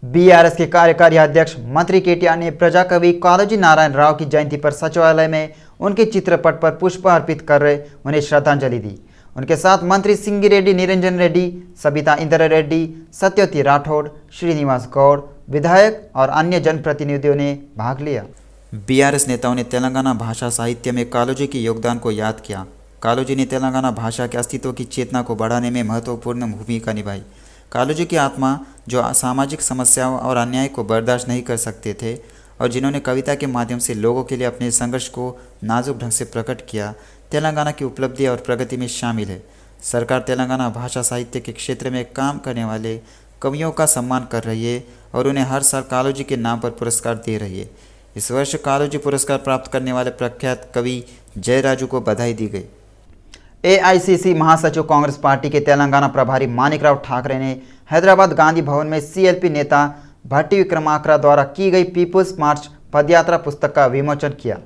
BRS के कार्यकारी अध्यक्ष मंत्री केटीआर ने प्रजाकवि कालोजी नारायण राव की जयंती पर सचिवालय में उनके चित्रपट पर पुष्प अर्पित कर रहे उन्हें श्रद्धांजलि दी। उनके साथ मंत्री सिंगी रेड्डी, निरंजन रेड्डी, सबिता इंद्र रेड्डी, सत्यवती राठौड़, श्रीनिवास गौड़, विधायक और अन्य जनप्रतिनिधियों ने भाग लिया। बीआरएस नेताओं ने तेलंगाना भाषा साहित्य में कालोजी के योगदान को याद किया। कालोजी ने तेलंगाना भाषा के अस्तित्व की चेतना को बढ़ाने में महत्वपूर्ण भूमिका निभाई। कालोजी की आत्मा जो सामाजिक समस्याओं और अन्याय को बर्दाश्त नहीं कर सकते थे और जिन्होंने कविता के माध्यम से लोगों के लिए अपने संघर्ष को नाजुक ढंग से प्रकट किया, तेलंगाना की उपलब्धि और प्रगति में शामिल है। सरकार तेलंगाना भाषा साहित्य के क्षेत्र में काम करने वाले कवियों का सम्मान कर रही है और उन्हें हर साल कालोजी के नाम पर पुरस्कार दे रही है। इस वर्ष कालोजी पुरस्कार प्राप्त करने वाले प्रख्यात कवि जयराजू को बधाई दी गई। एआईसीसी महासचिव कांग्रेस पार्टी के तेलंगाना प्रभारी मानिकराव ठाकरे ने हैदराबाद गांधी भवन में सीएलपी नेता भट्टी विक्रमार्का द्वारा की गई पीपुल्स मार्च पदयात्रा पुस्तक का विमोचन किया।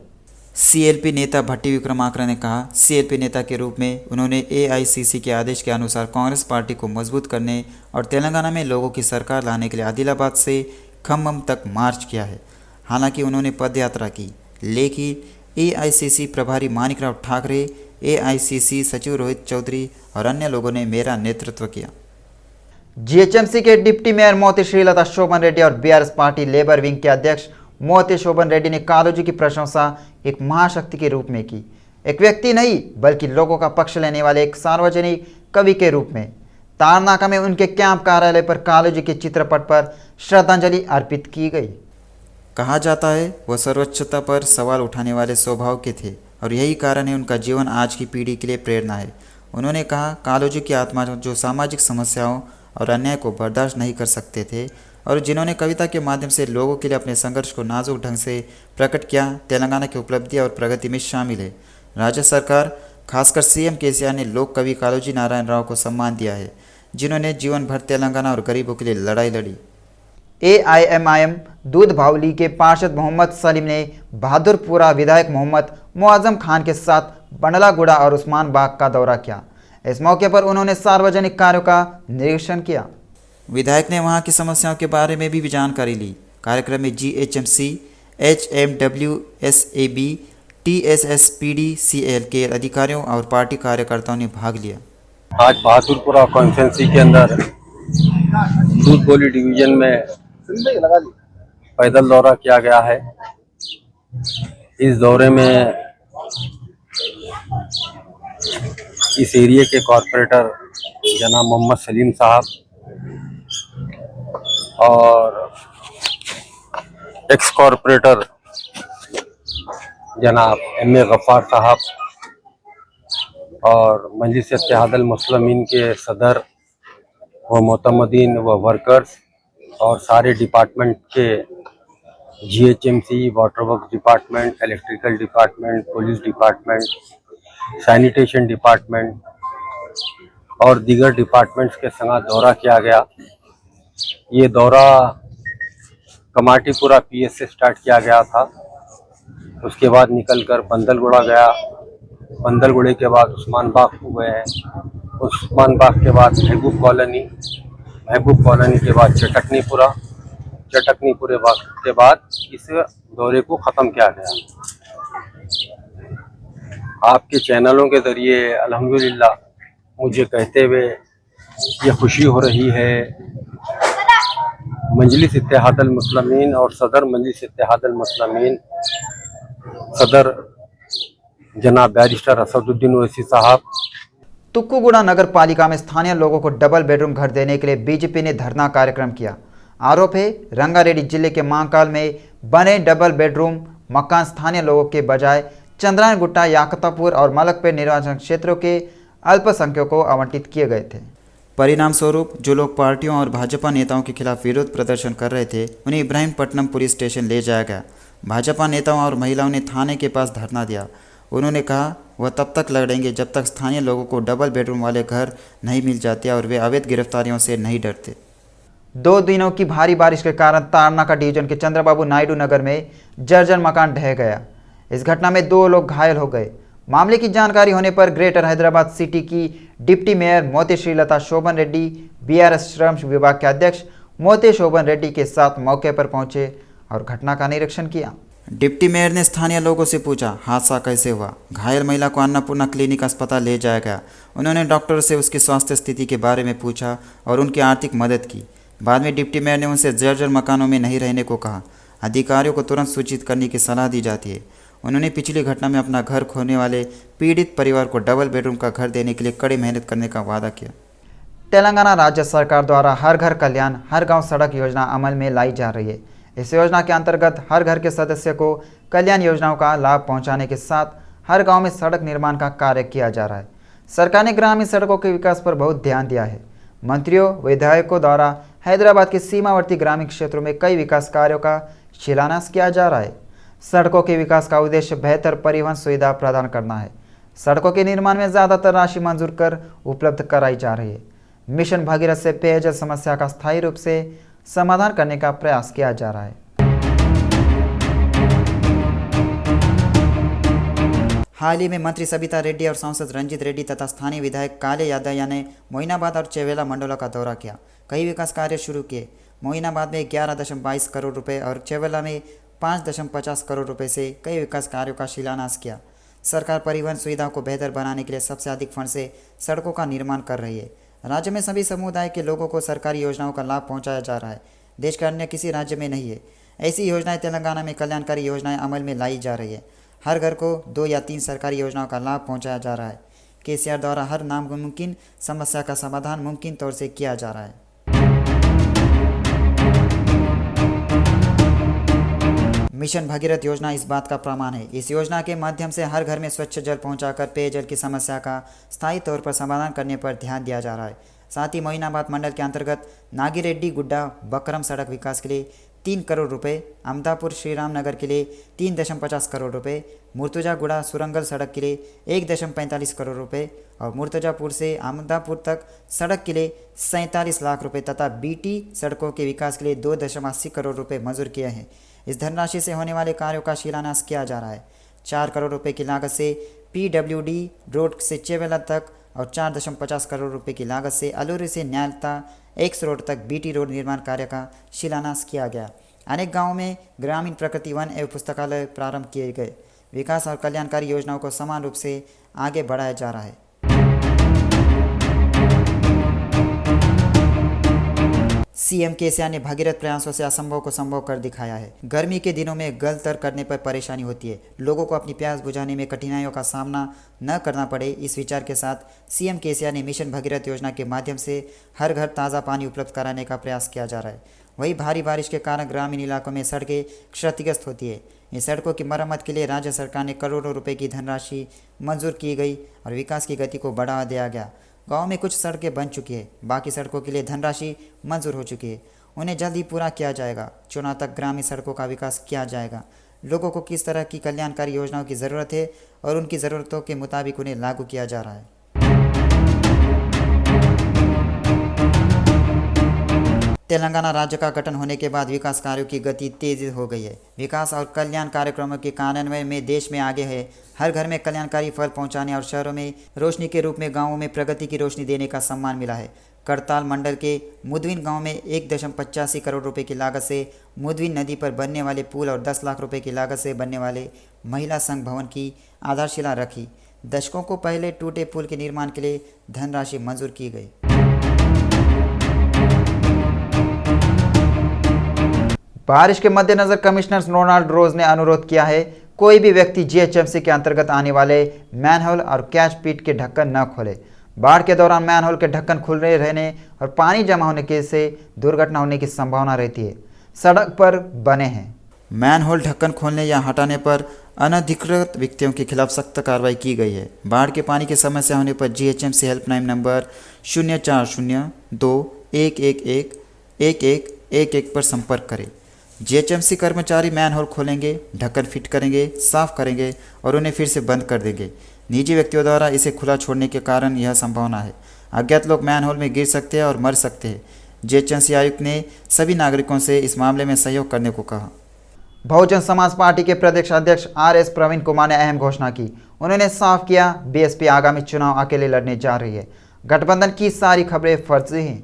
सीएलपी नेता भट्टी विक्रमार्का ने कहा, सीएलपी नेता के रूप में उन्होंने एआईसीसी के आदेश के अनुसार कांग्रेस पार्टी को मजबूत करने और तेलंगाना में लोगों की सरकार लाने के लिए आदिलाबाद से खम्मम तक मार्च किया है। हालांकि उन्होंने पदयात्रा की, लेकिन एआईसीसी प्रभारी मानिकराव ठाकरे, एआईसीसी सचिव रोहित चौधरी और अन्य लोगों ने मेरा नेतृत्व किया। जीएचएमसी के डिप्टी मेयर मोती श्रीलता शोभन रेड्डी और बीआरएस पार्टी लेबर विंग के अध्यक्ष मोती शोभन रेड्डी ने कालोजी की प्रशंसा एक महाशक्ति के रूप में की, एक व्यक्ति नहीं बल्कि लोगों का पक्ष लेने वाले एक सार्वजनिक कवि के रूप में। तारनाका में उनके कैंप कार्यालय पर कालोजी के चित्रपट पर श्रद्धांजलि अर्पित की गई। कहा जाता है वह सर्वोच्चता पर सवाल उठाने वाले स्वभाव के थे और यही कारण है उनका जीवन आज की पीढ़ी के लिए प्रेरणा है। उन्होंने कहा, कालोजी की आत्मा जो सामाजिक समस्याओं और अन्याय को बर्दाश्त नहीं कर सकते थे और जिन्होंने कविता के माध्यम से लोगों के लिए अपने संघर्ष को नाजुक ढंग से प्रकट किया, तेलंगाना की उपलब्धि और प्रगति में शामिल है। राज्य सरकार खासकर सीएम केसीआर ने लोक कवि कालोजी नारायण राव को सम्मान दिया है, जिन्होंने जीवन भर तेलंगाना और गरीबों के लिए लड़ाई लड़ी। एआईएमआईएम दूध भावली के पार्षद मोहम्मद सलीम ने बहादुरपुरा विधायक मोहम्मद मुआजम खान के साथ बंडलागुड़ा और उस्मान बाग का दौरा किया। इस मौके पर उन्होंने सार्वजनिक कार्यों का निरीक्षण किया। विधायक ने वहां की समस्याओं के बारे में भी जानकारी ली। कार्यक्रम में जीएचएमसी, एचएमडब्ल्यूएसएबी, टीएसएसपीडीसीएल के अधिकारियों और पार्टी कार्यकर्ताओं ने भाग लिया। आज बहादुरपुरा कॉन्स्टिट्यूंसी के अंदर दूध बोली डिवीजन में पैदल दौरा किया गया है। इस दौरे में इस एरिया के कॉरपोरेटर जनाब मोहम्मद सलीम साहब और एक्स कॉरपोरेटर जनाब एम ए गफ्फार साहब और मजलिस इत्तेहादुल मुस्लिमीन के सदर व मोतमदीन व वर्कर्स और सारे डिपार्टमेंट के GHMC, water work department, electrical department, police department, sanitation department और दीगर डिपार्टमेंट्स के संग दौरा किया गया। ये दौरा कमाटीपुरा पीएस से स्टार्ट किया गया था, उसके बाद निकलकर बंदलगुड़ा गया, बंदलगुड़े के बाद उस्मान बाग को गए हैं, उस्मान बाग के बाद महबूब कॉलोनी, महबूब कॉलोनी के बाद चटकनीपुरा, चटकनीपुरे के बाद इस दौरे को ख़त्म किया गया। आपके चैनलों के ज़रिए अल्हम्दुलिल्लाह मुझे कहते हुए ये खुशी हो रही है, मजलिस इत्तेहादुल मुस्लिमीन और सदर मजलिस इत्तेहादुल मुस्लिमीन सदर जनाब बैरिस्टर असदुद्दीन ओवैसी साहब। तुक्कुगुड़ा नगर पालिका में स्थानीय लोगों को डबल बेडरूम घर देने के लिए बीजेपी ने धरना कार्यक्रम किया। आरोप है रंगारेड्डी जिले के महाकाल में बने डबल बेडरूम मकान स्थानीय लोगों के बजाय चंद्रायन गुट्टा, याकतापुर और मलकपेट निर्वाचन क्षेत्रों के अल्पसंख्यकों को आवंटित किए गए थे। परिणाम स्वरूप जो लोग पार्टियों और भाजपा नेताओं के खिलाफ विरोध प्रदर्शन कर रहे थे उन्हें इब्राहिमपट्टनम पुलिस स्टेशन ले जाया गया। भाजपा नेताओं और महिलाओं ने थाने के पास धरना दिया। उन्होंने कहा वह तब तक लड़ेंगे जब तक स्थानीय लोगों को डबल बेडरूम वाले घर नहीं मिल जाते और वे अवैध गिरफ्तारियों से नहीं डरते। 2 दिनों की भारी बारिश के कारण तारनाका डिवीजन के चंद्रबाबू नायडू नगर में जर्जर मकान ढह गया। इस घटना में 2 लोग घायल हो गए। मामले की जानकारी होने पर ग्रेटर हैदराबाद सिटी की डिप्टी मेयर मोती श्रीलता शोभन रेड्डी, बीआरएस श्रम विभाग के अध्यक्ष मोती शोभन रेड्डी के साथ मौके पर पहुंचे और घटना का निरीक्षण किया। डिप्टी मेयर ने स्थानीय लोगों से पूछा हादसा कैसे हुआ। घायल महिला को अन्नपूर्णा क्लिनिक अस्पताल ले जाया गया। उन्होंने डॉक्टर से उसकी स्वास्थ्य स्थिति के बारे में पूछा और उनकी आर्थिक मदद की। बाद में डिप्टी मेयर ने उनसे जर्जर मकानों में नहीं रहने को कहा। अधिकारियों को तुरंत सूचित करने की सलाह दी जाती है। उन्होंने पिछली घटना में अपना घर खोने वाले पीड़ित परिवार को डबल बेडरूम का घर देने के लिए कड़ी मेहनत करने का वादा किया। तेलंगाना राज्य सरकार द्वारा हर घर कल्याण हर गांव सड़क योजना अमल में लाई जा रही है। इस योजना के अंतर्गत हर घर के सदस्य को कल्याण योजनाओं का लाभ पहुंचाने के साथ हर गांव में सड़क निर्माण का कार्य किया जा रहा है। सरकार ने ग्रामीण सड़कों के विकास पर बहुत ध्यान दिया है। मंत्रियों विधायकों द्वारा हैदराबाद के सीमावर्ती ग्रामीण क्षेत्रों में कई विकास कार्यों का शिलान्यास किया जा रहा है। सड़कों के विकास का उद्देश्य बेहतर परिवहन सुविधा प्रदान करना है। सड़कों के निर्माण में ज़्यादातर राशि मंजूर कर उपलब्ध कराई जा रही है। मिशन भगीरथ से पेयजल समस्या का स्थायी रूप से समाधान करने का प्रयास किया जा रहा है। हाल ही में मंत्री सबिता रेड्डी और सांसद रंजित रेड्डी तथा स्थानीय विधायक काले यादव ने मोइनाबाद और चेवेला मंडलों का दौरा किया। कई विकास कार्य शुरू किए। मोइनाबाद में 11.22 करोड़ रुपए और चेवेला में 5.50 करोड़ रुपए से कई विकास कार्यों का शिलान्यास किया। सरकार परिवहन सुविधा को बेहतर बनाने के लिए सबसे अधिक फंड से सड़कों का निर्माण कर रही है। राज्य में सभी समुदाय के लोगों को सरकारी योजनाओं का लाभ पहुंचाया जा रहा है। देश के अन्य किसी राज्य में नहीं है। ऐसी योजनाएं तेलंगाना में कल्याणकारी योजनाएं अमल में लाई जा रही है। हर घर को 2 या 3 सरकारी योजनाओं का लाभ पहुंचाया जा रहा है। केसीआर द्वारा हर नामुमकिन समस्या का समाधान मुमकिन तौर से किया जा रहा है। मिशन भगीरथ योजना इस बात का प्रमाण है। इस योजना के माध्यम से हर घर में स्वच्छ जल पहुंचाकर पेयजल की समस्या का स्थायी तौर पर समाधान करने पर ध्यान दिया जा रहा है। साथ ही मोइनाबाद मंडल के अंतर्गत नागिरेड्डी गुड्डा बकरम सड़क विकास के लिए 3 करोड़ रुपए, अमदापुर श्रीराम नगर के लिए 3.50 करोड़ रुपए, मुर्तुजागुड़ा सुरंगल सड़क के लिए 1.45 करोड़ रुपए और मुर्तजापुर से अहमदापुर तक सड़क के लिए 47 लाख रुपए तथा बीटी सड़कों के विकास के लिए 2.80 करोड़ रुपए मंजूर किए हैं। इस धनराशि से होने वाले कार्यों का शिलान्यास किया जा रहा है। 4 करोड़ रुपए की लागत से PWD रोड से चेवेला तक और 4.50 करोड़ रुपए की लागत से अलूरी से न्यालता एक्स रोड तक बीटी रोड निर्माण कार्य का शिलान्यास किया गया। अनेक गांवों में ग्रामीण प्रकृति वन एवं पुस्तकालय प्रारंभ किए गए। विकास और कल्याणकारी योजनाओं को समान रूप से आगे बढ़ाया जा रहा है। सीएम केसीआर ने भगीरथ प्रयासों से असंभव को संभव कर दिखाया है। गर्मी के दिनों में गलतर करने पर परेशानी होती है। लोगों को अपनी प्यास बुझाने में कठिनाइयों का सामना न करना पड़े, इस विचार के साथ सीएम केसीआर ने मिशन भगीरथ योजना के माध्यम से हर घर ताज़ा पानी उपलब्ध कराने का प्रयास किया जा रहा है। वहीं भारी बारिश के कारण ग्रामीण इलाकों में सड़कें क्षतिग्रस्त होती है। इन सड़कों की मरम्मत के लिए राज्य सरकार ने करोड़ों रुपए की धनराशि मंजूर की गई और विकास की गति को बढ़ावा दिया गया। गांव में कुछ सड़कें बन चुकी है, बाकी सड़कों के लिए धनराशि मंजूर हो चुकी है। उन्हें जल्द ही पूरा किया जाएगा। चुनाव तक ग्रामीण सड़कों का विकास किया जाएगा। लोगों को किस तरह की कल्याणकारी योजनाओं की ज़रूरत है और उनकी ज़रूरतों के मुताबिक उन्हें लागू किया जा रहा है। तेलंगाना राज्य का गठन होने के बाद विकास कार्यों की गति तेज हो गई है। विकास और कल्याण कार्यक्रमों के कार्यान्वयन में देश में आगे है। हर घर में कल्याणकारी फल पहुंचाने और शहरों में रोशनी के रूप में गांवों में प्रगति की रोशनी देने का सम्मान मिला है। करताल मंडल के मुदविन गांव में 1.85 करोड़ रुपए की लागत से मुदविन नदी पर बनने वाले पुल और 10 लाख रुपए की लागत से बनने वाले महिला संघ भवन की आधारशिला रखी। दशकों को पहले टूटे पुल के निर्माण के लिए धनराशि मंजूर की गई। बारिश के मद्देनजर कमिश्नर रोनाल्ड रोज ने अनुरोध किया है, कोई भी व्यक्ति जीएचएमसी के अंतर्गत आने वाले मैनहोल और कैच पिट के ढक्कन न खोले। बाढ़ के दौरान मैनहोल के ढक्कन खुले रहने और पानी जमा होने के से दुर्घटना होने की संभावना रहती है। सड़क पर बने हैं। मैनहोल ढक्कन खोलने या हटाने पर अनधिकृत व्यक्तियों के खिलाफ सख्त कार्रवाई की गई है। बाढ़ के पानी की समस्या होने पर जीएचएमसी हेल्पलाइन नंबर 040-2-111-1111 पर संपर्क करें। जीएचएमसी कर्मचारी मैनहोल खोलेंगे, ढक्कन फिट करेंगे, साफ करेंगे और उन्हें फिर से बंद कर देंगे। निजी व्यक्तियों द्वारा इसे खुला छोड़ने के कारण यह संभावना है। अज्ञात लोग मैनहोल में गिर सकते हैं और मर सकते हैं। जीएचएमसी आयुक्त ने सभी नागरिकों से इस मामले में सहयोग करने को कहा। बहुजन समाज पार्टी के प्रदेश अध्यक्ष RS प्रवीण कुमार ने अहम घोषणा की। उन्होंने साफ किया, बीएसपी आगामी चुनाव अकेले लड़ने जा रही है। गठबंधन की सारी खबरें फर्जी हैं।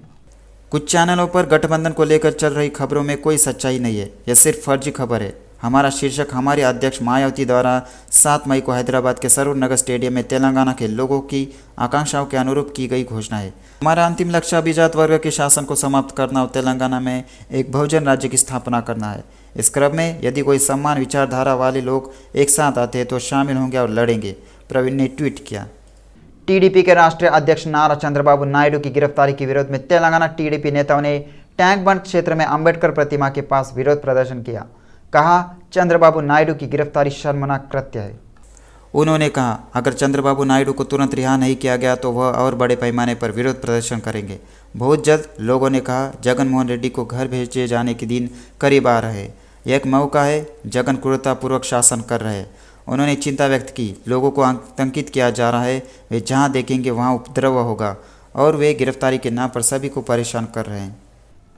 कुछ चैनलों पर गठबंधन को लेकर चल रही खबरों में कोई सच्चाई नहीं है, यह सिर्फ फर्जी खबर है। हमारा शीर्षक हमारी अध्यक्ष मायावती द्वारा 7 मई को हैदराबाद के सरूर नगर स्टेडियम में तेलंगाना के लोगों की आकांक्षाओं के अनुरूप की गई घोषणा है। हमारा अंतिम लक्ष्य अभिजात वर्ग के शासन को समाप्त करना और तेलंगाना में एक बहुजन राज्य की स्थापना करना है। इस क्रम में यदि कोई समान विचारधारा वाले लोग एक साथ आते हैं तो शामिल होंगे और लड़ेंगे, प्रवीण ने ट्वीट किया। टीडीपी के राष्ट्रीय अध्यक्ष नारा चंद्रबाबू नायडू की गिरफ्तारी के विरोध में तेलंगाना टीडीपी नेताओं ने टैंक बंड क्षेत्र में अंबेडकर प्रतिमा के पास विरोध प्रदर्शन किया। कहा, चंद्रबाबू नायडू की गिरफ्तारी शर्मनाक कृत्य है। उन्होंने कहा, अगर चंद्रबाबू नायडू को तुरंत रिहा नहीं किया गया तो वह और बड़े पैमाने पर विरोध प्रदर्शन करेंगे। बहुत जल्द, लोगों ने कहा, जगन मोहन रेड्डी को घर भेजे जाने के दिन करीब आ रहे हैं। यह एक मौका है, जगन क्रूरतापूर्वक शासन कर रहे हैं। उन्होंने चिंता व्यक्त की, लोगों को आतंकित किया जा रहा है, वे जहां देखेंगे वहां उपद्रव होगा और वे गिरफ्तारी के नाम पर सभी को परेशान कर रहे हैं।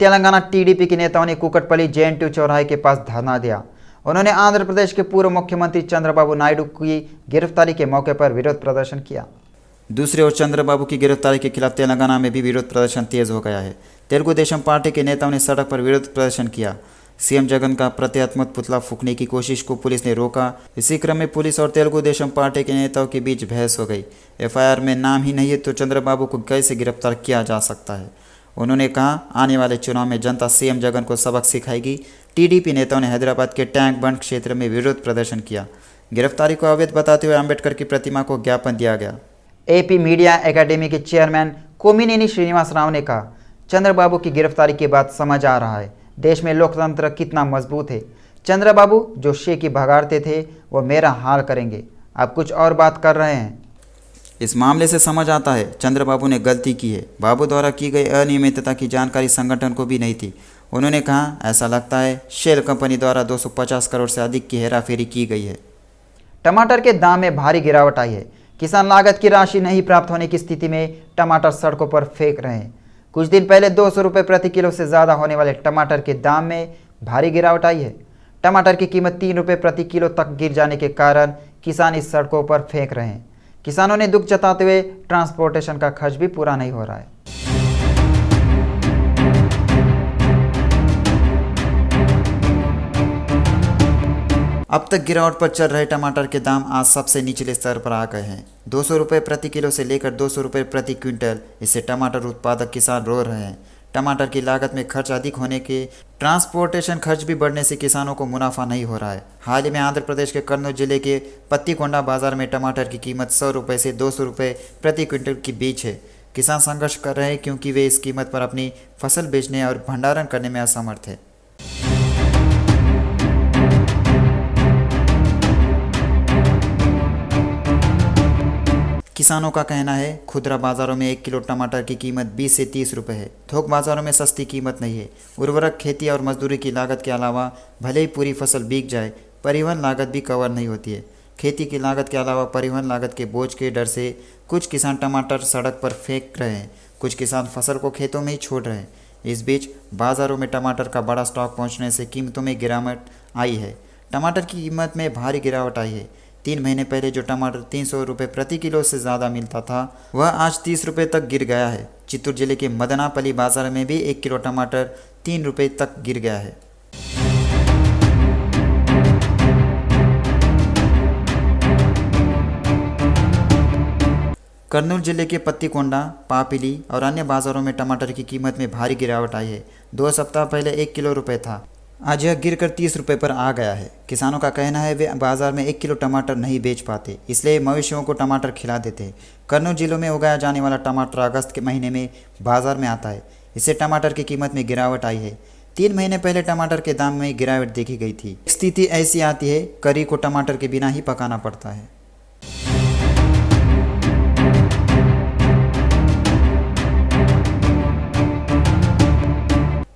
तेलंगाना टीडीपी के नेताओं ने कुकटपल्ली JNTU चौराहे के पास धरना दिया। उन्होंने आंध्र प्रदेश के पूर्व मुख्यमंत्री चंद्रबाबू नायडू की गिरफ्तारी के मौके पर विरोध प्रदर्शन किया। दूसरी ओर चंद्रबाबू की गिरफ्तारी के खिलाफ तेलंगाना में भी विरोध प्रदर्शन तेज हो गया है। तेलुगु देशम पार्टी के नेताओं ने सड़क पर विरोध प्रदर्शन किया। सीएम जगन का प्रत्यात्मक पुतला फूंकने की कोशिश को पुलिस ने रोका। इसी क्रम में पुलिस और तेलुगु देशम पार्टी के नेताओं के बीच बहस हो गई। FIR में नाम ही नहीं है तो चंद्रबाबू को कैसे गिरफ्तार किया जा सकता है। उन्होंने कहा, आने वाले चुनाव में जनता सीएम जगन को सबक सिखाएगी। टीडीपी नेताओं ने हैदराबाद के टैंक बंड क्षेत्र में विरोध प्रदर्शन किया। गिरफ्तारी को अवैध बताते हुए अंबेडकर की प्रतिमा को ज्ञापन दिया गया। AP मीडिया एकेडमी के चेयरमैन कोमिनेनी श्रीनिवास राव ने कहा, चंद्रबाबू की गिरफ्तारी के बाद समझ आ रहा है देश में लोकतंत्र कितना मजबूत है। चंद्रबाबू जो शे की भगाड़ते थे वो मेरा हाल करेंगे, अब कुछ और बात कर रहे हैं। इस मामले से समझ आता है चंद्रबाबू ने गलती की है। बाबू द्वारा की गई अनियमितता की जानकारी संगठन को भी नहीं थी। उन्होंने कहा, ऐसा लगता है शेल कंपनी द्वारा 250 करोड़ से अधिक की हेराफेरी की गई है। टमाटर के दाम में भारी गिरावट आई है। किसान लागत की राशि नहीं प्राप्त होने की स्थिति में टमाटर सड़कों पर फेंक रहे हैं। कुछ दिन पहले 200 रुपये प्रति किलो से ज़्यादा होने वाले टमाटर के दाम में भारी गिरावट आई है। टमाटर की कीमत 3 रुपये प्रति किलो तक गिर जाने के कारण किसान इस सड़कों पर फेंक रहे हैं। किसानों ने दुख जताते हुए ट्रांसपोर्टेशन का खर्च भी पूरा नहीं हो रहा है। अब तक गिरावट पर चल रहे टमाटर के दाम आज सबसे निचले स्तर पर आ गए हैं। 200 रुपये प्रति किलो से लेकर 200 रुपये प्रति क्विंटल। इससे टमाटर उत्पादक किसान रो रहे हैं। टमाटर की लागत में खर्च अधिक होने के ट्रांसपोर्टेशन खर्च भी बढ़ने से किसानों को मुनाफा नहीं हो रहा है। हाल ही में आंध्र प्रदेश के कर्नूल जिले के पत्तीकोंडा बाजार में टमाटर की कीमत 100 रुपये से 200 रुपये प्रति क्विंटल के बीच है। किसान संघर्ष कर रहे हैं क्योंकि वे इस कीमत पर अपनी फसल बेचने और भंडारण करने में असमर्थ है। किसानों का कहना है खुदरा बाजारों में 1 किलो टमाटर की कीमत 20 से 30 रुपये है। थोक बाजारों में सस्ती कीमत नहीं है। उर्वरक, खेती और मजदूरी की लागत के अलावा भले ही पूरी फसल बिक जाए, परिवहन लागत भी कवर नहीं होती है। खेती की लागत के अलावा परिवहन लागत के बोझ के डर से कुछ किसान टमाटर सड़क पर फेंक रहे हैं। कुछ किसान फसल को खेतों में ही छोड़ रहे हैं। इस बीच बाजारों में टमाटर का बड़ा स्टॉक पहुँचने से कीमतों में गिरावट आई है। टमाटर की कीमत में भारी गिरावट आई है। 3 महीने पहले जो टमाटर 300 रुपये प्रति किलो से ज़्यादा मिलता था वह आज 30 रुपये तक गिर गया है। चित्तूर जिले के मदनापल्ली बाजार में भी 1 किलो टमाटर 3 रुपये तक गिर गया है। कर्नूल जिले के पत्तीकोंडा, पापिली और अन्य बाज़ारों में टमाटर की कीमत में भारी गिरावट आई है। 2 सप्ताह पहले 1 किलो रुपये था, आज यह गिरकर 30 रुपये पर आ गया है। किसानों का कहना है वे बाजार में 1 किलो टमाटर नहीं बेच पाते, इसलिए मवेशियों को टमाटर खिला देते हैं। कर्नूल जिलों में उगाया जाने वाला टमाटर अगस्त के महीने में बाजार में आता है। इससे टमाटर की कीमत में गिरावट आई है। 3 महीने पहले टमाटर के दाम में गिरावट देखी गई थी। स्थिति ऐसी आती है करी को टमाटर के बिना ही पकाना पड़ता है।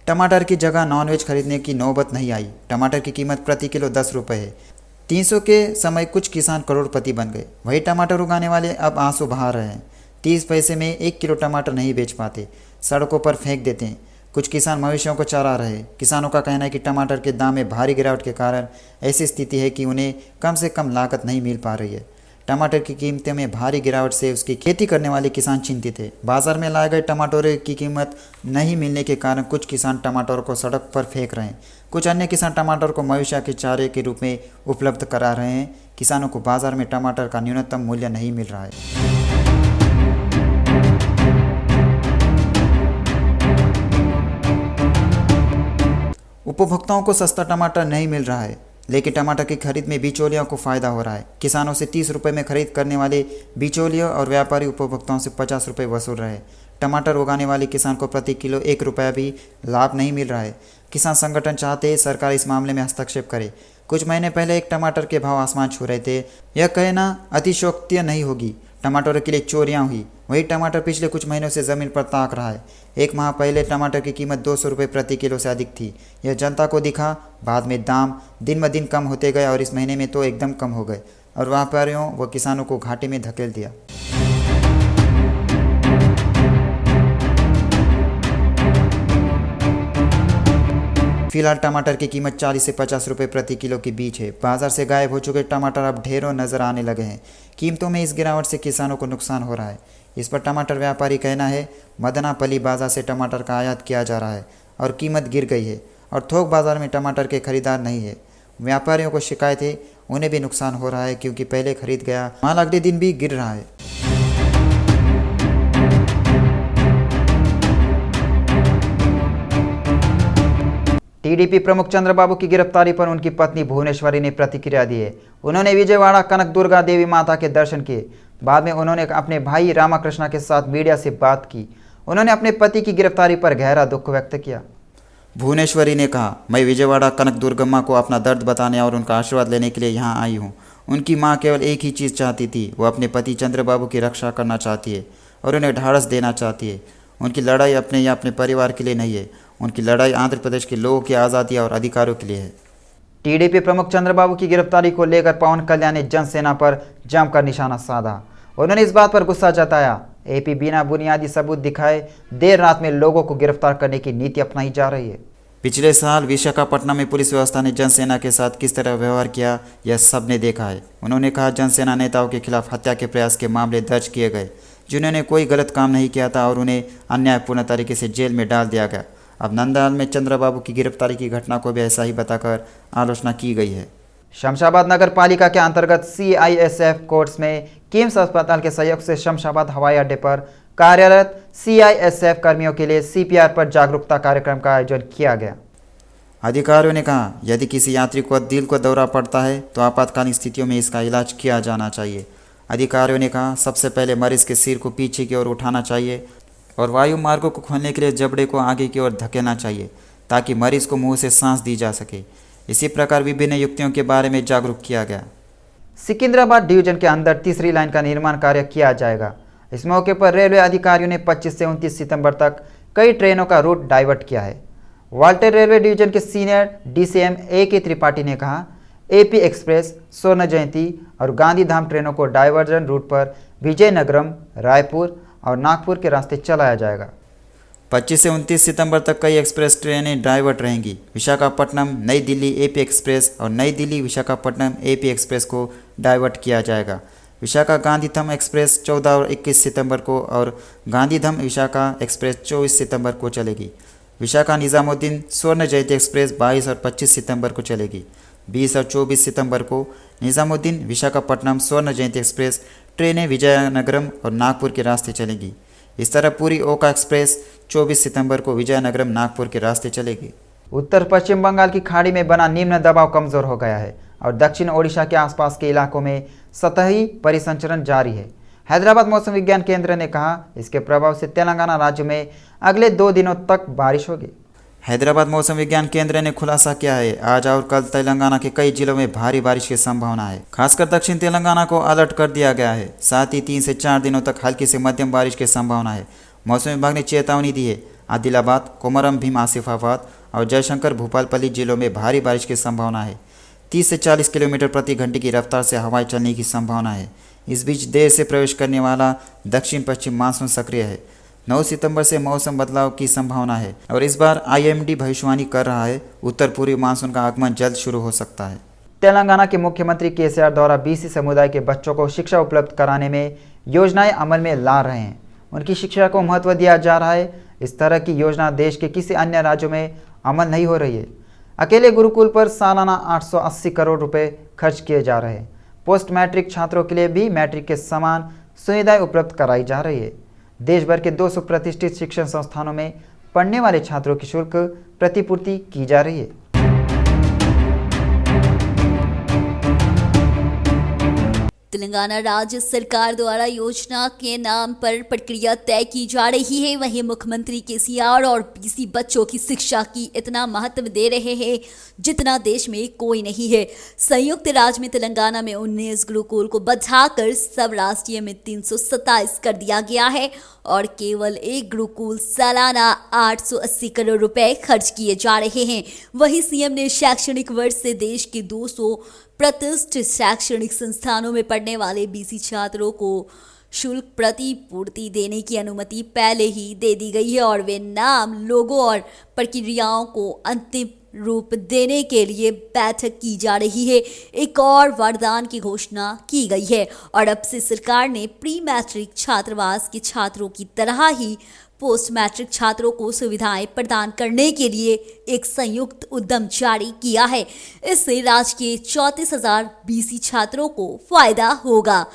टमाटर की जगह नॉनवेज खरीदने की नौबत नहीं आई। टमाटर की कीमत प्रति किलो 10 रुपये है। 300 के समय कुछ किसान करोड़पति बन गए। वही टमाटर उगाने वाले अब आंसू बहा रहे हैं। 30 पैसे में 1 किलो टमाटर नहीं बेच पाते, सड़कों पर फेंक देते हैं। कुछ किसान मवेशियों को चरा रहे हैं। किसानों का कहना है कि टमाटर के दाम में भारी गिरावट के कारण ऐसी स्थिति है कि उन्हें कम से कम लागत नहीं मिल पा रही है। टमाटर की कीमतों में भारी गिरावट से उसकी खेती करने वाले किसान चिंतित थे। बाजार में लाए गए टमाटरों की कीमत नहीं मिलने के कारण कुछ किसान टमाटरों को सड़क पर फेंक रहे हैं। कुछ अन्य किसान टमाटर को मवेशियों के चारे के रूप में उपलब्ध करा रहे हैं। किसानों को बाजार में टमाटर का न्यूनतम मूल्य नहीं मिल रहा है। उपभोक्ताओं को सस्ता टमाटर नहीं मिल रहा है, लेकिन टमाटर की खरीद में बिचौलियों को फायदा हो रहा है। किसानों से 30 रुपये में खरीद करने वाले बिचौलियों और व्यापारी उपभोक्ताओं से 50 रुपये वसूल रहे हैं। टमाटर उगाने वाले किसान को प्रति किलो 1 रुपया भी लाभ नहीं मिल रहा है। किसान संगठन चाहते हैं सरकार इस मामले में हस्तक्षेप करे। कुछ महीने पहले एक टमाटर के भाव आसमान छू रहे थे। यह कहना अतिशयोक्ति नहीं होगी, टमाटरों के लिए चोरियां हुई। वही टमाटर पिछले कुछ महीनों से ज़मीन पर ताक रहा है। एक माह पहले टमाटर की कीमत 200 रुपये प्रति किलो से अधिक थी। यह जनता को दिखा। बाद में दाम दिन ब दिन कम होते गए और इस महीने में तो एकदम कम हो गए और व्यापारियों व किसानों को घाटे में धकेल दिया। फिलहाल टमाटर की कीमत 40 से 50 रुपये प्रति किलो के बीच है। बाजार से गायब हो चुके टमाटर अब ढेरों नजर आने लगे हैं। कीमतों में इस गिरावट से किसानों को नुकसान हो रहा है। इस पर टमाटर व्यापारी कहना है, मदनापल्ली बाजार से टमाटर का आयात किया जा रहा है और कीमत गिर गई है और थोक बाजार में टमाटर के खरीदार नहीं है। व्यापारियों को शिकायत है, उन्हें भी नुकसान हो रहा है क्योंकि पहले खरीद गया माल अगले दिन भी गिर रहा है। टीडीपी प्रमुख चंद्रबाबू की गिरफ्तारी पर उनकी पत्नी भुवनेश्वरी ने प्रतिक्रिया दी है। उन्होंने विजयवाड़ा कनक दुर्गा देवी माता के दर्शन किए। बाद में उन्होंने अपने भाई रामाकृष्णा के साथ मीडिया से बात की। उन्होंने अपने पति की गिरफ्तारी पर गहरा दुख व्यक्त किया। भुवनेश्वरी ने कहा, मैं विजयवाड़ा कनक दुर्गम्मा को अपना दर्द बताने और उनका आशीर्वाद लेने के लिए यहाँ आई हूँ। उनकी माँ केवल एक ही चीज़ चाहती थी, वो अपने पति चंद्रबाबू की रक्षा करना चाहती है और उन्हें ढाढ़स देना चाहती है। उनकी लड़ाई अपने या अपने परिवार के लिए नहीं है, उनकी लड़ाई आंध्र प्रदेश के लोगों की आज़ादी और अधिकारों के लिए है। टीडीपी प्रमुख चंद्रबाबू की गिरफ्तारी को लेकर पवन कल्याण ने जनसेना पर जमकर निशाना साधा। उन्होंने इस बात पर गुस्सा जताया, एपी बिना बुनियादी सबूत दिखाए देर रात में लोगों को गिरफ्तार करने की नीति अपनाई जा रही है। पिछले साल विशाखापट्टनम में पुलिस व्यवस्था ने जनसेना के साथ किस तरह व्यवहार किया, यह सबने देखा है। उन्होंने कहा, जनसेना नेताओं के खिलाफ हत्या के प्रयास के मामले दर्ज किए गए, जिन्होंने कोई गलत काम नहीं किया था और उन्हें अन्यायपूर्ण तरीके से जेल में डाल दिया गया। अब नंदलाल में चंद्रबाबू की गिरफ्तारी की घटना को भी ऐसा ही बताकर आलोचना की गई है। शमशाबाद नगर पालिका के अंतर्गत सीआईएसएफ कोर्ट्स में किम्स अस्पताल के सहयोग से शमशाबाद हवाई अड्डे पर कार्यरत सीआईएसएफ कर्मियों के लिए सीपीआर पर जागरूकता कार्यक्रम का आयोजन किया गया। अधिकारियों ने कहा, यदि किसी यात्री को दिल को दौरा पड़ता है तो आपातकालीन स्थितियों में इसका इलाज किया जाना चाहिए। अधिकारियों ने कहा, सबसे पहले मरीज के सिर को पीछे की ओर उठाना चाहिए और वायु मार्गों को खोलने के लिए जबड़े को आगे की ओर धकेलना चाहिए ताकि मरीज को मुंह से सांस दी जा सके। इसी प्रकार विभिन्न युक्तियों के बारे में जागरूक किया गया। सिकंदराबाद डिवीजन के अंदर तीसरी लाइन का निर्माण कार्य किया जाएगा। इस मौके पर रेलवे अधिकारियों ने 25 से 29 सितंबर तक कई ट्रेनों का रूट डाइवर्ट किया है। वाल्टर रेलवे डिवीजन के सीनियर डीसीएम AK त्रिपाठी ने कहा, AP एक्सप्रेस, स्वर्ण जयंती और गांधीधाम ट्रेनों को डाइवर्जन रूट पर विजयनगरम, रायपुर और नागपुर के रास्ते चलाया जाएगा। 25 से 29 सितंबर तक कई एक्सप्रेस ट्रेनें डाइवर्ट रहेंगी। विशाखापट्टनम नई दिल्ली AP एक्सप्रेस और नई दिल्ली विशाखापट्टनम AP एक्सप्रेस को डाइवर्ट किया जाएगा। विशाखा गांधीधाम एक्सप्रेस 14 और 21 सितंबर को और गांधीधाम विशाखा एक्सप्रेस 24 सितंबर को चलेगी। विशाखा निज़ामुद्दीन स्वर्ण जयंती एक्सप्रेस 22 और 25 सितंबर को चलेगी। 20 और 24 सितंबर को निज़ामुद्दीन विशाखापट्टनम स्वर्ण जयंती एक्सप्रेस ट्रेनें विजयनगरम और नागपुर के रास्ते चलेगी। इस तरह पूरी ओका एक्सप्रेस 24 सितंबर को विजयनगरम नागपुर के रास्ते चलेगी। उत्तर पश्चिम बंगाल की खाड़ी में बना निम्न दबाव कमजोर हो गया है और दक्षिण ओडिशा के आसपास के इलाकों में सतही परिसंचरण जारी है। हैदराबाद मौसम विज्ञान केंद्र ने कहा, इसके प्रभाव से तेलंगाना राज्य में अगले 2 दिनों तक बारिश होगी। हैदराबाद मौसम विज्ञान केंद्र ने खुलासा किया है, आज और कल तेलंगाना के कई जिलों में भारी बारिश की संभावना है। खासकर दक्षिण तेलंगाना को अलर्ट कर दिया गया है। साथ ही 3 से 4 दिनों तक हल्की से मध्यम बारिश की संभावना है। मौसम विभाग ने चेतावनी दी है, आदिलाबाद, कोमरम भीम आसिफाबाद और जयशंकर भूपालपल्ली जिलों में भारी बारिश की संभावना है। 30 से 40 किलोमीटर प्रति घंटे की रफ्तार से हवाएं चलने की संभावना है। इस बीच देर से प्रवेश करने वाला दक्षिण पश्चिम मानसून सक्रिय है। 9 सितंबर से मौसम बदलाव की संभावना है और इस बार IMD भविष्यवाणी कर रहा है, उत्तर पूर्वी मानसून का आगमन जल्द शुरू हो सकता है। तेलंगाना के मुख्यमंत्री केसीआर द्वारा बीसी समुदाय के बच्चों को शिक्षा उपलब्ध कराने में योजनाएं अमल में ला रहे हैं। उनकी शिक्षा को महत्व दिया जा रहा है। इस तरह की योजना देश के किसी अन्य राज्यों में अमल नहीं हो रही है। अकेले गुरुकुल पर सालाना 880 करोड़ रुपए खर्च किए जा रहे हैं। पोस्ट मैट्रिक छात्रों के लिए भी मैट्रिक के समान सुविधाएं उपलब्ध कराई जा रही है। देश भर के 200 प्रतिष्ठित शिक्षण संस्थानों में पढ़ने वाले छात्रों की शुल्क प्रतिपूर्ति की जा रही है। तेलंगाना राज्य सरकार द्वारा योजना के नाम पर प्रक्रिया तय की जा रही है। वहीं मुख्यमंत्री केसीआर और बीसी बच्चों की शिक्षा की इतना महत्व दे रहे हैं जितना देश में कोई नहीं है। संयुक्त राज्य में तेलंगाना में 19 गुरुकुल को बढ़ाकर सब राष्ट्रीय में 327 कर दिया गया है और केवल एक गुरुकुल सालाना 880 करोड़ रुपए खर्च किए जा रहे हैं। वहीं सीएम ने शैक्षणिक वर्ष से देश के 200 प्रतिष्ठित शैक्षणिक संस्थानों में पढ़ने वाले बीसी छात्रों को शुल्क प्रतिपूर्ति देने की अनुमति पहले ही दे दी गई है और वे नाम, लोगों और प्रक्रियाओं को अंतिम रूप देने के लिए बैठक की जा रही है। एक और वरदान की घोषणा की गई है और अब से सरकार ने प्री मैट्रिक छात्रावास के छात्रों की तरह ही पोस्ट मैट्रिक छात्रों को सुविधाएं प्रदान करने के लिए एक संयुक्त उद्यम जारी किया है। इससे राज्य के 34,000 बीसी छात्रों को फायदा होगा।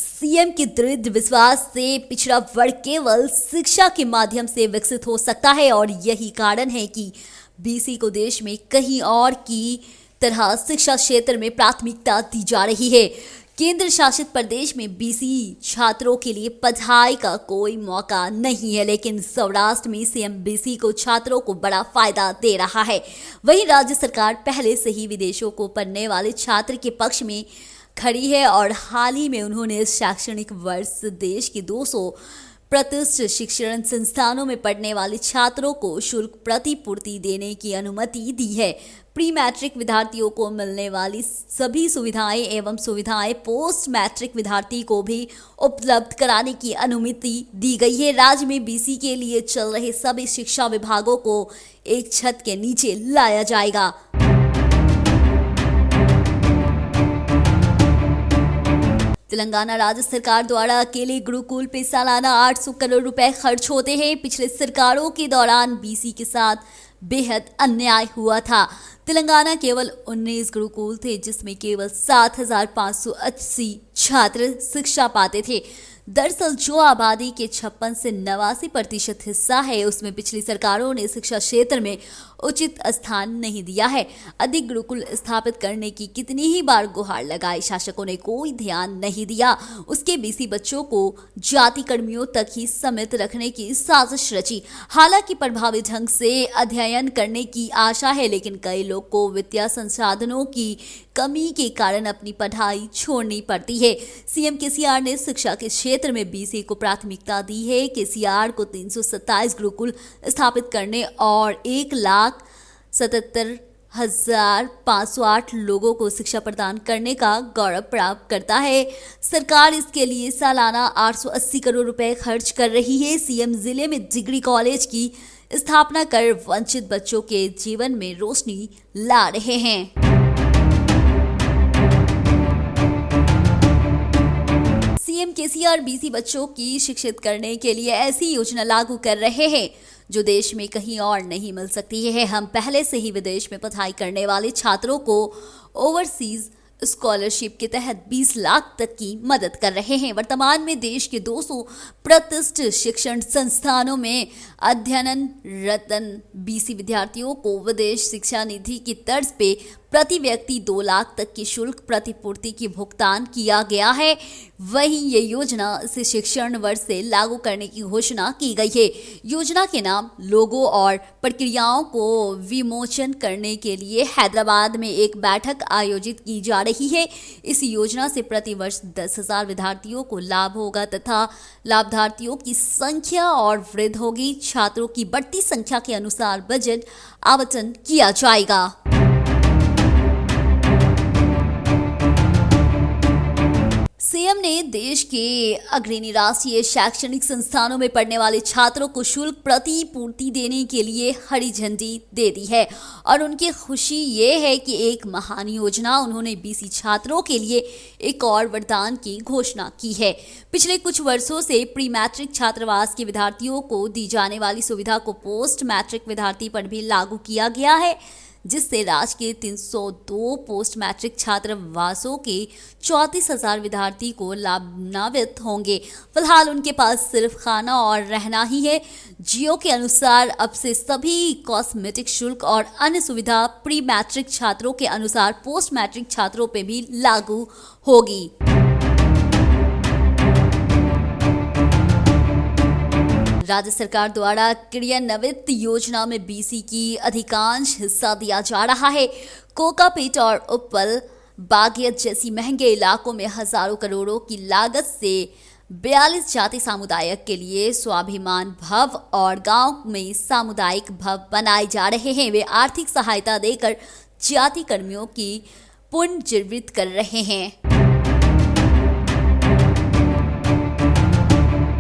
सीएम के दृढ़ विश्वास से पिछड़ा वर्ग केवल शिक्षा के माध्यम से विकसित हो सकता है और यही कारण है कि बीसी को देश में कहीं और की तरह शिक्षा क्षेत्र में प्राथमिकता दी जा रही है। केंद्र शासित प्रदेश में बीसी छात्रों के लिए पढ़ाई का कोई मौका नहीं है, लेकिन सौराष्ट्र में सीएम बीसी को छात्रों को बड़ा फायदा दे रहा है। वहीं राज्य सरकार पहले से ही विदेशों को पढ़ने वाले छात्र के पक्ष में खड़ी है और हाल ही में उन्होंने इस शैक्षणिक वर्ष देश के 200 प्रतिष्ठित शिक्षण संस्थानों में पढ़ने वाले छात्रों को शुल्क प्रतिपूर्ति देने की अनुमति दी है। प्री मैट्रिक विद्यार्थियों को मिलने वाली सभी सुविधाएं एवं सुविधाएं पोस्ट मैट्रिक विद्यार्थी को भी उपलब्ध कराने की अनुमति दी गई है। राज्य में बीसी के लिए चल रहे सभी शिक्षा विभागों को एक छत के नीचे लाया जाएगा। तेलंगाना राज्य सरकार द्वारा अकेले गुरुकुल पे सालाना 800 करोड़ रुपए खर्च होते हैं। पिछले सरकारों के दौरान बीसी के साथ बेहद अन्याय हुआ था। तेलंगाना केवल 19 गुरुकुल थे जिसमें केवल 7,580 छात्र शिक्षा पाते थे। दरअसल जो आबादी के 56 से 89% हिस्सा है उसमें पिछली सरकारों ने शिक्षा क्षेत्र में उचित स्थान नहीं दिया है। अधिक गुरुकुल स्थापित करने की कितनी ही बार गुहार लगाई, शासकों ने कोई ध्यान नहीं दिया। उसके बीसी बच्चों को जाति कर्मियों तक ही समेत रखने की साजिश रची। हालांकि प्रभावी ढंग से अध्ययन करने की आशा है, लेकिन कई लोग को वित्तीय संसाधनों की कमी के कारण अपनी पढ़ाई छोड़नी पड़ती है। सीएम केसीआर ने शिक्षा के क्षेत्र में बीसी को प्राथमिकता दी है। केसीआर को 327 गुरुकुल स्थापित करने और 1,77,508 लोगों को शिक्षा प्रदान करने का गौरव प्राप्त करता है। सरकार इसके लिए सालाना 880 करोड़ रुपए खर्च कर रही है। सीएम जिले में डिग्री कॉलेज की स्थापना कर वंचित बच्चों के जीवन में रोशनी ला रहे हैं। सीएम केसीआर बीसी बच्चों की शिक्षित करने के लिए ऐसी योजना लागू कर रहे हैं जो देश में कहीं और नहीं मिल सकती है। हम पहले से ही विदेश में पढ़ाई करने वाले छात्रों को ओवरसीज स्कॉलरशिप के तहत 20 लाख तक की मदद कर रहे हैं। वर्तमान में देश के 200 प्रतिष्ठित शिक्षण संस्थानों में अध्ययनरत बीसी विद्यार्थियों को विदेश शिक्षा निधि की तर्ज पे प्रति व्यक्ति 2 लाख तक की शुल्क प्रतिपूर्ति की भुगतान किया गया है। वहीं ये योजना इसे शिक्षण वर्ष से लागू करने की घोषणा की गई है। योजना के नाम, लोगों और प्रक्रियाओं को विमोचन करने के लिए हैदराबाद में एक बैठक आयोजित की जा रही है। इस योजना से प्रति वर्ष 10,000 विद्यार्थियों को लाभ होगा तथा लाभार्थियों की संख्या और वृद्धि होगी। छात्रों की बढ़ती संख्या के अनुसार बजट आवंटन किया जाएगा। सीएम ने देश के अग्रणी राष्ट्रीय शैक्षणिक संस्थानों में पढ़ने वाले छात्रों को शुल्क प्रतिपूर्ति देने के लिए हरी झंडी दे दी है और उनकी खुशी ये है कि एक महान योजना उन्होंने बीसी छात्रों के लिए एक और वरदान की घोषणा की है। पिछले कुछ वर्षों से प्री मैट्रिक छात्रावास के विद्यार्थियों को दी जाने वाली सुविधा को पोस्ट मैट्रिक विद्यार्थी पर भी लागू किया गया है, जिससे राज्य के 302 पोस्ट मैट्रिक छात्रावासों के 34,000 विद्यार्थी को लाभान्वित होंगे। फिलहाल उनके पास सिर्फ खाना और रहना ही है। जियो के अनुसार अब से सभी कॉस्मेटिक शुल्क और अन्य सुविधा प्री मैट्रिक छात्रों के अनुसार पोस्ट मैट्रिक छात्रों पर भी लागू होगी। राज्य सरकार द्वारा क्रियान्वित योजना में बीसी की अधिकांश हिस्सा दिया जा रहा है। कोकापेट और उपल बागेत जैसी महंगे इलाकों में हजारों करोड़ों की लागत से 42 जाति सामुदायक के लिए स्वाभिमान भव और गांव में सामुदायिक भव बनाए जा रहे हैं। वे आर्थिक सहायता देकर जाति कर्मियों की पुनर्जीवित कर रहे हैं।